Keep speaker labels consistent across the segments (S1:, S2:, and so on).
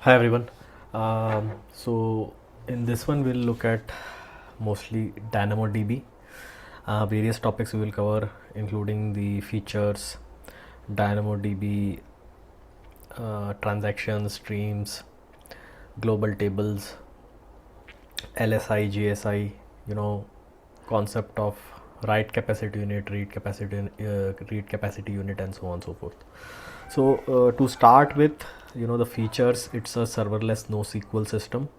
S1: Hi everyone. So in this one we'll look at mostly DynamoDB. Various topics we will cover, including the features, DynamoDB transactions, streams, global tables, LSI, GSI. Concept of write capacity unit, read capacity unit, and so on and so forth. So to start with, the features, it's a serverless NoSQL system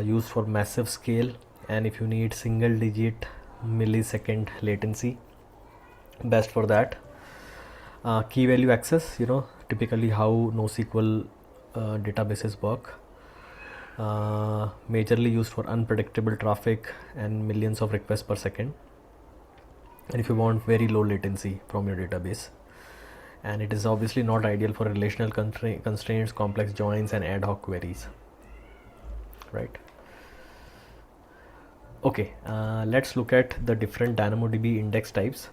S1: used for massive scale, and if you need single digit millisecond latency, best for that. Key value access, typically how NoSQL databases work. Majorly used for unpredictable traffic and millions of requests per second, and if you want very low latency from your database. And it is obviously not ideal for relational constraints, complex joins, and ad hoc queries, right? Okay, let's look at the different DynamoDB index types.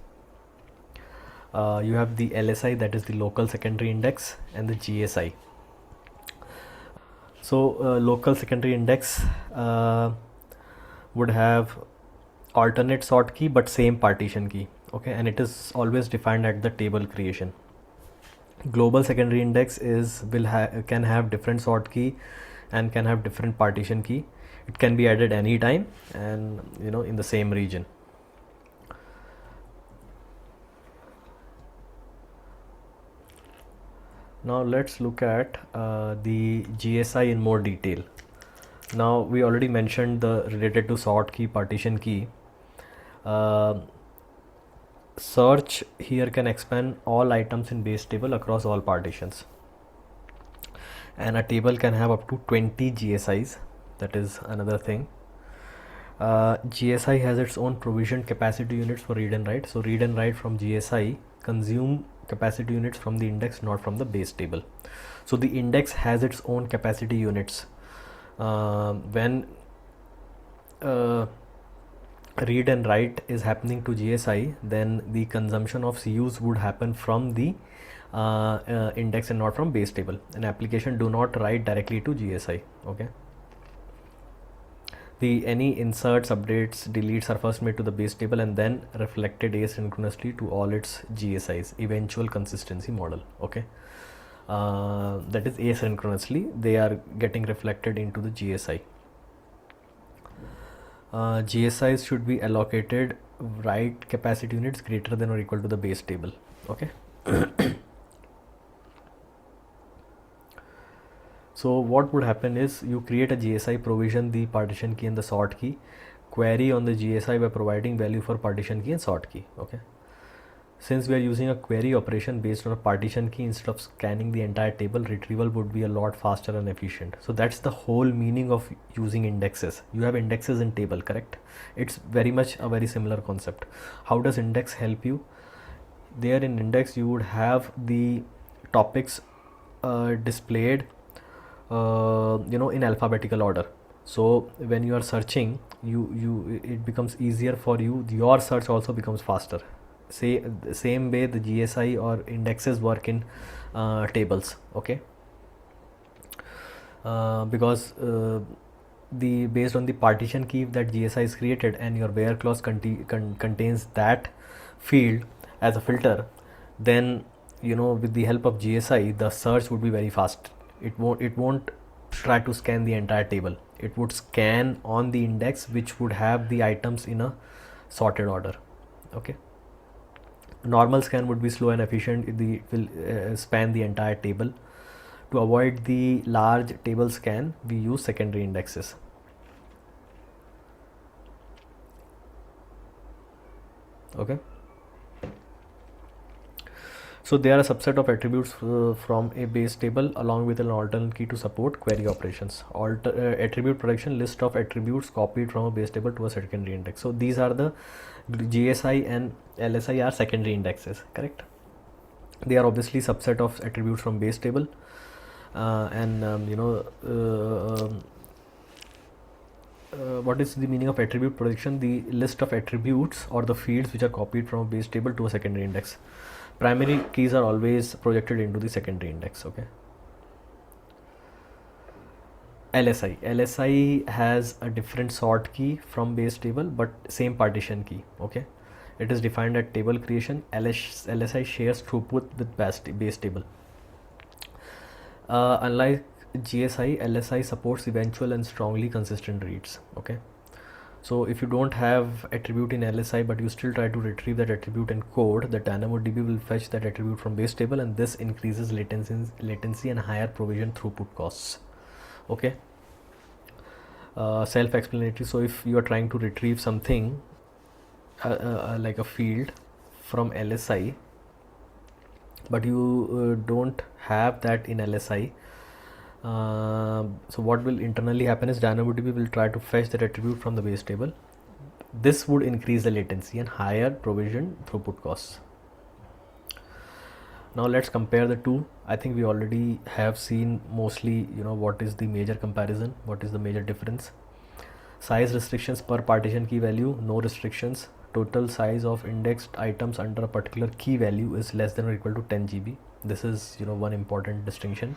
S1: You have the LSI, that is the local secondary index, and the GSI. So local secondary index would have alternate sort key but same partition key, okay, and it is always defined at the table creation. Global secondary index can have different sort key and can have different partition key. It can be added anytime and in the same region. Now let's look at the GSI in more detail. Now we already mentioned the related to sort key, partition key. Search here can expand all items in base table across all partitions, and a table can have up to 20 GSIs. That is another thing. GSI has its own provisioned capacity units for read and write. So read and write from GSI consume capacity units from the index, not from the base table. So the index has its own capacity units. When read and write is happening to GSI, then the consumption of CUs would happen from the index and not from base table. An application do not write directly to GSI, okay. Any inserts, updates, deletes are first made to the base table and then reflected asynchronously to all its GSIs, eventual consistency model, okay. That is asynchronously they are getting reflected into the GSI. GSIs should be allocated write capacity units greater than or equal to the base table, okay. So what would happen is you create a GSI, provision the partition key and the sort key, query on the GSI by providing value for partition key and sort key, okay. Since we are using a query operation based on a partition key, instead of scanning the entire table, retrieval would be a lot faster and efficient. So that's the whole meaning of using indexes. You have indexes in table, correct? It's very much a very similar concept. How does index help you? There in index you would have the topics displayed in alphabetical order. So when you are searching, it becomes easier for you. Your search also becomes faster. Same way the GSI or indexes work in tables, okay. Because based on the partition key that GSI is created and your where clause contains that field as a filter, then with the help of GSI the search would be very fast. It won't try to scan the entire table. It would scan on the index, which would have the items in a sorted order, okay. Normal scan would be slow and efficient. It will span the entire table. To avoid the large table scan, we use secondary indexes, okay. So they are a subset of attributes from a base table along with an alternate key to support query operations. Attribute protection, list of attributes copied from a base table to a secondary index. So these are the GSI and LSI are secondary indexes, correct? They are obviously subset of attributes from base table, what is the meaning of attribute protection? The list of attributes or the fields which are copied from a base table to a secondary index. Primary keys are always projected into the secondary index, okay. LSI has a different sort key from base table, but same partition key. Okay, it is defined at table creation. LSI shares throughput with base table. Unlike GSI, LSI supports eventual and strongly consistent reads. Okay, so if you don't have attribute in LSI but you still try to retrieve that attribute in code, the DynamoDB will fetch that attribute from base table, and this increases latency and higher provision throughput costs. Okay, self-explanatory. So if you are trying to retrieve something like a field from LSI, but you don't have that in LSI, so what will internally happen is DynamoDB will try to fetch that attribute from the base table. This would increase the latency and higher provision throughput costs. Now let's compare the two. I think we already have seen mostly, what is the major comparison, what is the major difference. Size restrictions per partition key value, no restrictions. Total size of indexed items under a particular key value is less than or equal to 10 GB. This is one important distinction.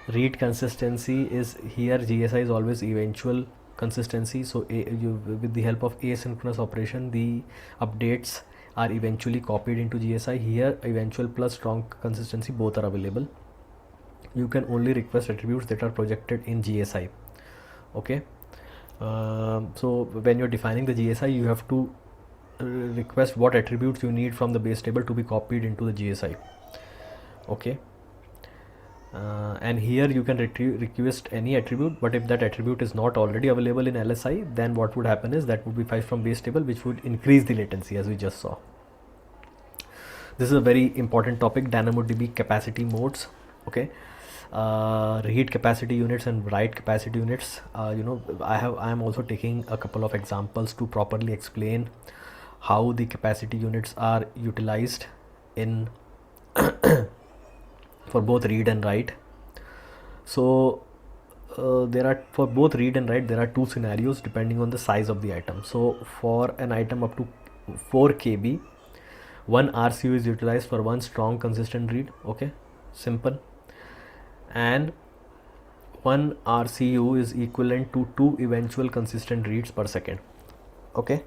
S1: Read consistency is here, GSI is always eventual consistency. So with the help of asynchronous operation, the updates are eventually copied into GSI. Here eventual plus strong consistency both are available. You can only request attributes that are projected in GSI. Okay, so when you're defining the GSI, you have to request what attributes you need from the base table to be copied into the GSI. Okay, and here you can request any attribute, but if that attribute is not already available in LSI, then what would happen is that would be fetched from base table, which would increase the latency, as we just saw. This is a very important topic, DynamoDB capacity modes. Okay, read capacity units and write capacity units. I am also taking a couple of examples to properly explain how the capacity units are utilized in for both read and write. So for both read and write, there are two scenarios depending on the size of the item. So for an item up to 4 KB, one RCU is utilized for one strong consistent read. Okay, simple. And one RCU is equivalent to 2 eventual consistent reads per second. Okay,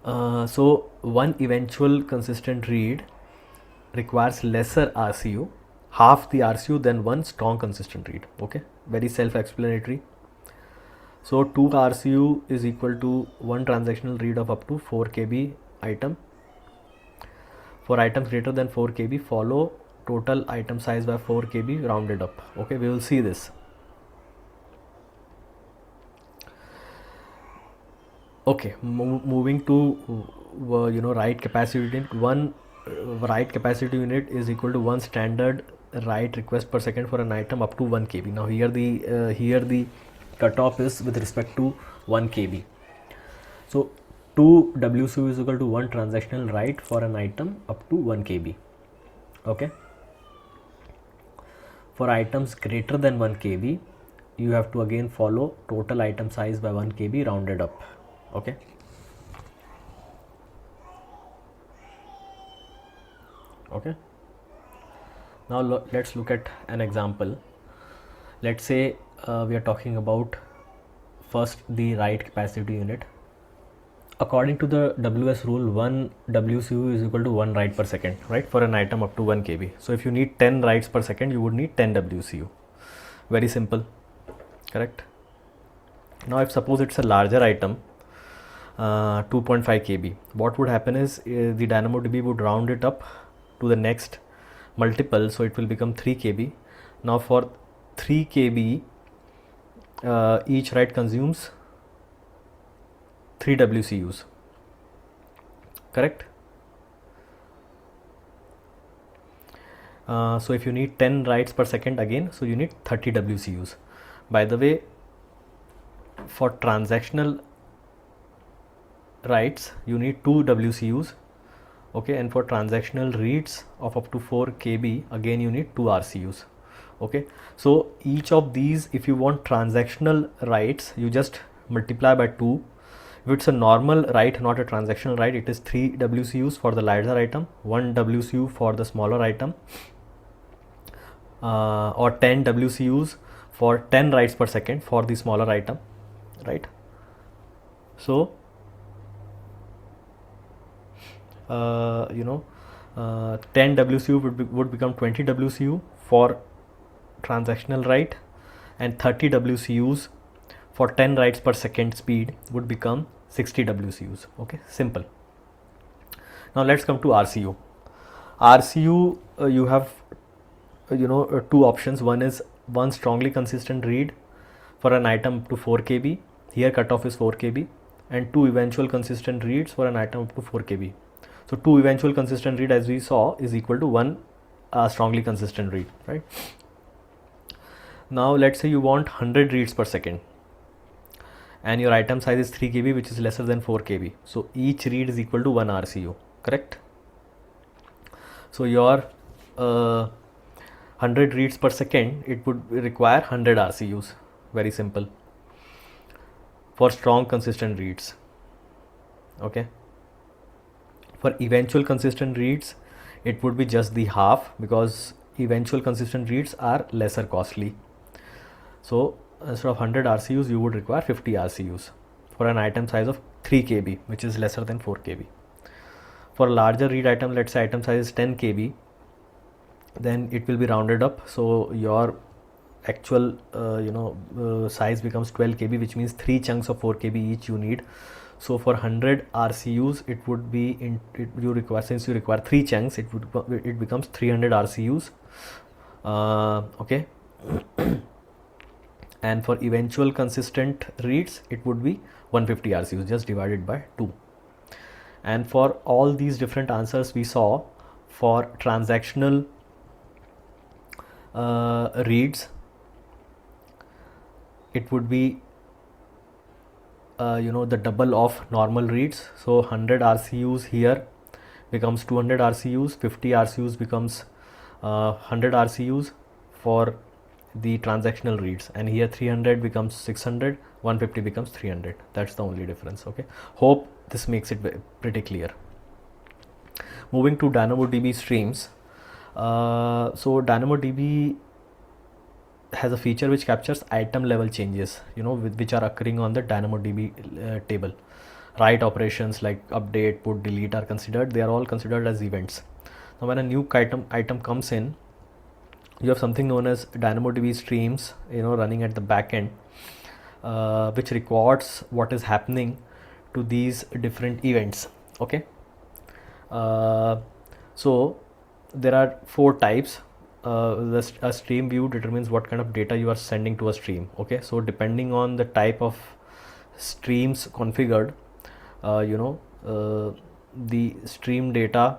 S1: so one eventual consistent read requires lesser RCU, half the RCU, than one strong consistent read. Okay, very self-explanatory. So 2 RCU is equal to one transactional read of up to 4 KB item. For items greater than 4 KB, follow total item size by 4 KB rounded up. Okay, we will see this. Okay, moving to write capacity unit. One write capacity unit is equal to one standard write request per second for an item up to 1 KB. Now here the cutoff is with respect to 1 KB. So 2 WCU is equal to one transactional write for an item up to 1 KB. Okay, for items greater than 1 KB, you have to again follow total item size by 1 KB rounded up. Okay, now let's look at an example. Let's say we are talking about first the write capacity unit. According to the WS rule, 1 WCU is equal to 1 write per second, right, for an item up to 1 KB. So if you need 10 writes per second, you would need 10 WCU. Very simple, correct? Now if suppose it's a larger item, 2.5 KB, what would happen is the DynamoDB would round it up to the next multiple, so it will become 3 KB. Now for 3 KB, each write consumes 3 WCUs, correct? So if you need 10 writes per second again, so you need 30 WCUs. By the way, for transactional writes you need 2 WCUs. Okay, and for transactional reads of up to 4 KB, again you need 2 RCUs. Okay, so each of these, if you want transactional writes, you just multiply by 2. If it's a normal write, not a transactional write, it is 3 WCUs for the larger item, 1 WCU for the smaller item, or 10 WCUs for 10 writes per second for the smaller item, right? So 10 WCU would become 20 WCU for transactional write, and 30 WCUs for 10 writes per second speed would become 60 WCUs. Okay, simple. Now let's come to RCU. RCU, you have two options. One is one strongly consistent read for an item up to 4 KB. Here cutoff is 4 KB, and two eventual consistent reads for an item up to 4 KB. So two eventual consistent read, as we saw, is equal to one strongly consistent read, right? Now let's say you want 100 reads per second, and your item size is 3 KB, which is lesser than 4 KB. So each read is equal to 1 RCU, correct? So your 100 reads per second, it would require 100 RCUs. Very simple. For strong consistent reads. Okay. For eventual consistent reads, it would be just the half, because eventual consistent reads are lesser costly. So instead of 100 RCUs, you would require 50 RCUs for an item size of 3 KB, which is lesser than 4 KB. For a larger read item, let's say item size is 10 KB, then it will be rounded up. So your actual size becomes 12 KB, which means 3 chunks of 4 KB each you need. So for 100 RCUs, it would be since you require 3 chunks, it becomes 300 RCUs. Okay. And for eventual consistent reads, it would be 150 RCUs, just divided by 2. And for all these different answers we saw, for transactional reads, it would be the double of normal reads. So 100 RCUs here becomes 200 RCUs, 50 RCUs becomes 100 RCUs for the transactional reads, and here 300 becomes 600, 150 becomes 300. That's the only difference. Okay, hope this makes it pretty clear. Moving to DynamoDB Streams. So DynamoDB has a feature which captures item level changes, which are occurring on the DynamoDB table. Write operations like update, put, delete are considered. They are all considered as events. Now when a new item comes in, you have something known as DynamoDB Streams, running at the back end, which records what is happening to these different events. Okay. So there are 4 types. A stream view determines what kind of data you are sending to a stream. Okay, so depending on the type of streams configured, the stream data,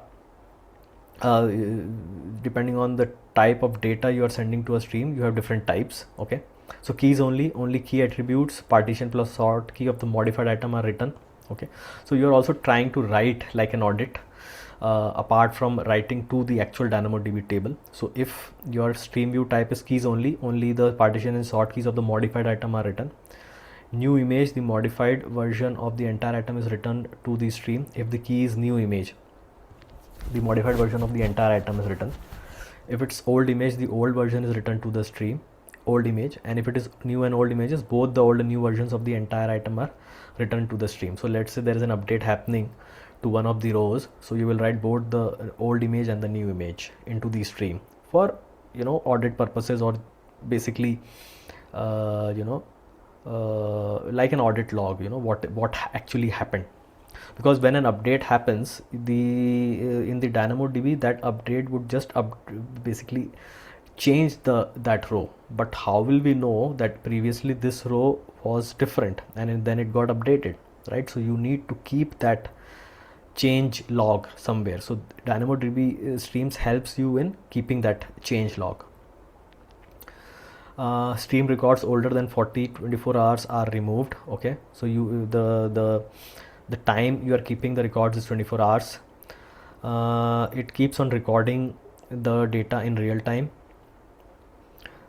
S1: depending on the type of data you are sending to a stream, you have different types. Okay, so keys only key attributes, partition plus sort key of the modified item are written. Okay, so you are also trying to write like an audit. Apart from writing to the actual DynamoDB table. So if your stream view type is keys only the partition and sort keys of the modified item are written. New image, the modified version of the entire item is returned to the stream. If the key is new image, the modified version of the entire item is written. If it's old image, the old version is returned to the stream, old image. And if it is new and old images, both the old and new versions of the entire item are returned to the stream. So let's say there is an update happening to one of the rows, so you will write both the old image and the new image into the stream for audit purposes, or basically like an audit log, what actually happened. Because when an update happens, in the DynamoDB, that update would just basically change that row. But how will we know that previously this row was different and then it got updated, right? So you need to keep that change log somewhere. So DynamoDB Streams helps you in keeping that change log. Stream records older than 24 hours are removed. Okay, so the time you are keeping the records is 24 hours. It keeps on recording the data in real time,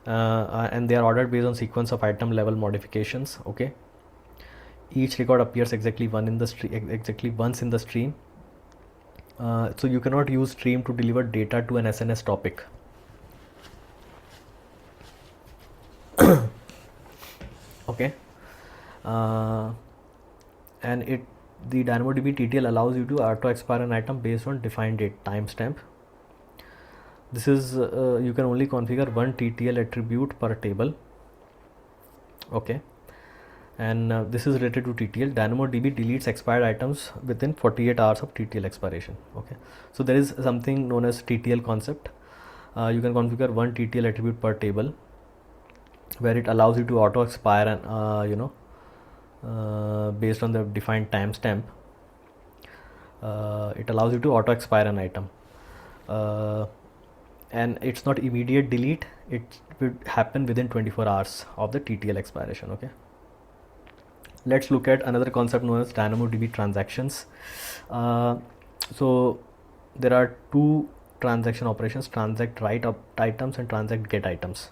S1: and they are ordered based on sequence of item level modifications. Okay, each record appears exactly once in the stream. So you cannot use stream to deliver data to an SNS topic. Okay. And the DynamoDB TTL allows you to auto expire an item based on defined date timestamp. This is you can only configure one TTL attribute per table. Okay. And this is related to TTL. DynamoDB deletes expired items within 48 hours of TTL expiration. Okay. So there is something known as TTL concept. You can configure one TTL attribute per table, where it allows you to auto expire and based on the defined timestamp. It allows you to auto expire an item, and it's not immediate delete. It will happen within 24 hours of the TTL expiration. Okay. Let's look at another concept known as DynamoDB Transactions. So there are two transaction operations: transact write items and transact get items.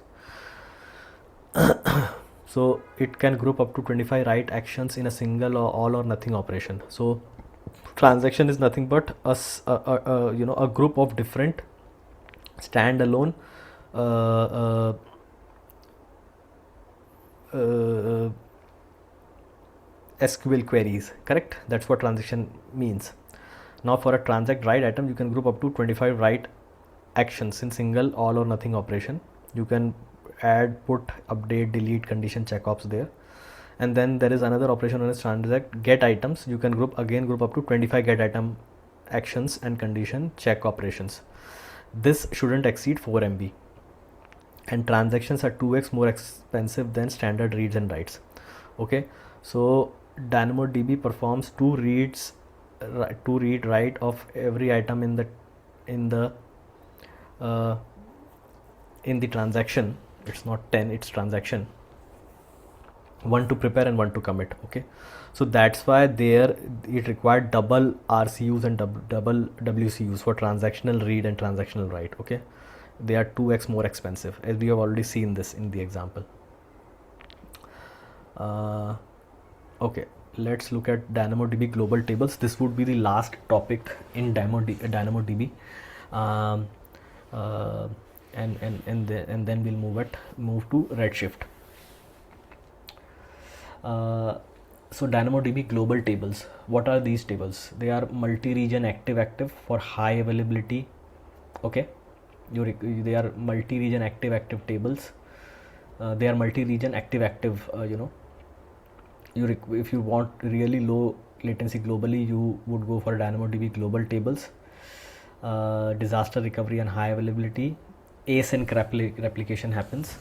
S1: So it can group up to 25 write actions in a single or all or nothing operation. So transaction is nothing but a group of different standalone SQL queries. Correct? That's what transaction means. Now for a transact write item, you can group up to 25 write actions in single all or nothing operation. You can add, put, update, delete, condition, check ops there. And then there is another operation known as transact get items. You can group up to 25 get item actions and condition check operations. This shouldn't exceed 4 MB. And transactions are 2x more expensive than standard reads and writes. Okay, so DynamoDB performs two read write of every item in the transaction. It's not 10, it's transaction. One to prepare and one to commit. Okay, so that's why it required double RCUs and double WCUs for transactional read and transactional write. Okay, they are 2x more expensive, as we have already seen this in the example. Okay, let's look at DynamoDB global tables. This would be the last topic in DynamoDB. And then we'll move to Redshift. So DynamoDB global tables. What are these tables? They are multi-region active for high availability. Okay, they are multi-region active tables. They are multi-region active. If you want really low latency globally, you would go for DynamoDB global tables. Disaster recovery and high availability. Async replication happens,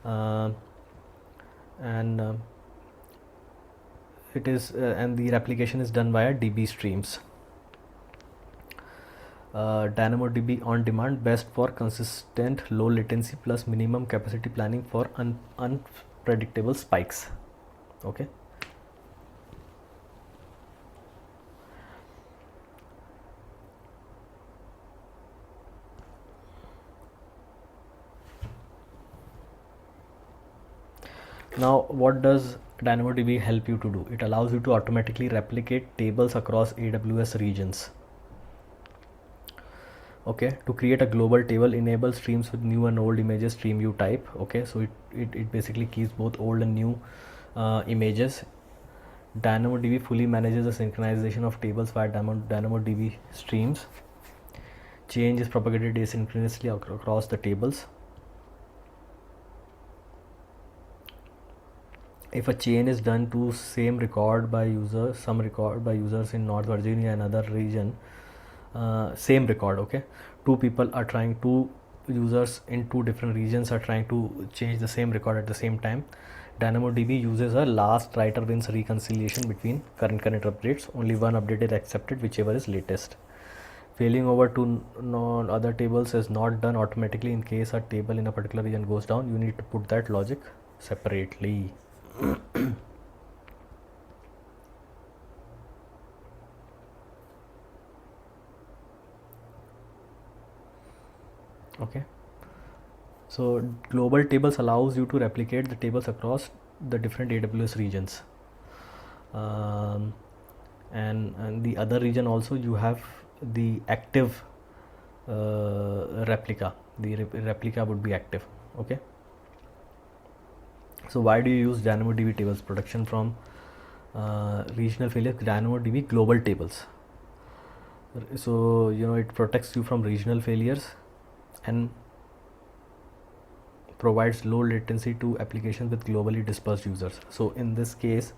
S1: and the replication is done via DB Streams. DynamoDB on demand, best for consistent low latency plus minimum capacity planning for unpredictable spikes. Okay. Now, what does DynamoDB help you to do? It allows you to automatically replicate tables across AWS regions. Okay, to create a global table, enable streams with new and old images stream view type. Okay, so it basically keeps both old and new images. DynamoDB fully manages the synchronization of tables via DynamoDB Streams. Change is propagated asynchronously across the tables. If a chain is done to some record by users in North Virginia, another region, same record. Okay, two users in two different regions are trying to change the same record at the same time. DynamoDB uses a last writer wins reconciliation between current updates. Only one update is accepted, whichever is latest. Failing over to other tables is not done automatically. In case a table in a particular region goes down, you need to put that logic separately. Okay, so global tables allows you to replicate the tables across the different AWS regions, and the other region also you have the active replica. The replica would be active. Okay, So why do you use DynamoDB tables? Protection from regional failure. DynamoDB global tables. So it protects you from regional failures and provides low latency to applications with globally dispersed users. So in this case,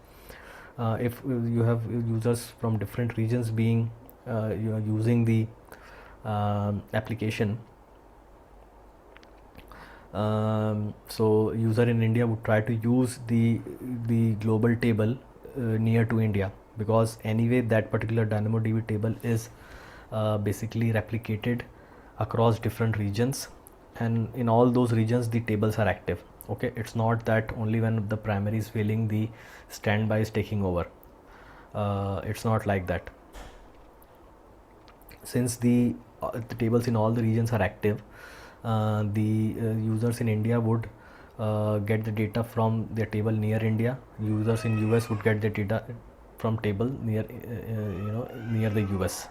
S1: if you have users from different regions being using the application, so user in India would try to use the global table near to India, because anyway that particular DynamoDB table is basically replicated across different regions, and in all those regions the tables are active. Okay, it's not that only when the primary is failing the standby is taking over. It's not like that. Since the tables in all the regions are active, the users in India would get the data from their table near India. Users in US would get the data from table near near the US.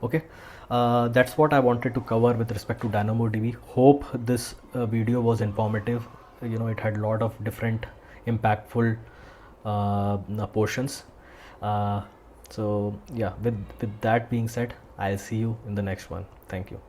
S1: Okay, that's what I wanted to cover with respect to DynamoDB. Hope this video was informative. It had a lot of different impactful portions. So yeah, with that being said, I'll see you in the next one. Thank you.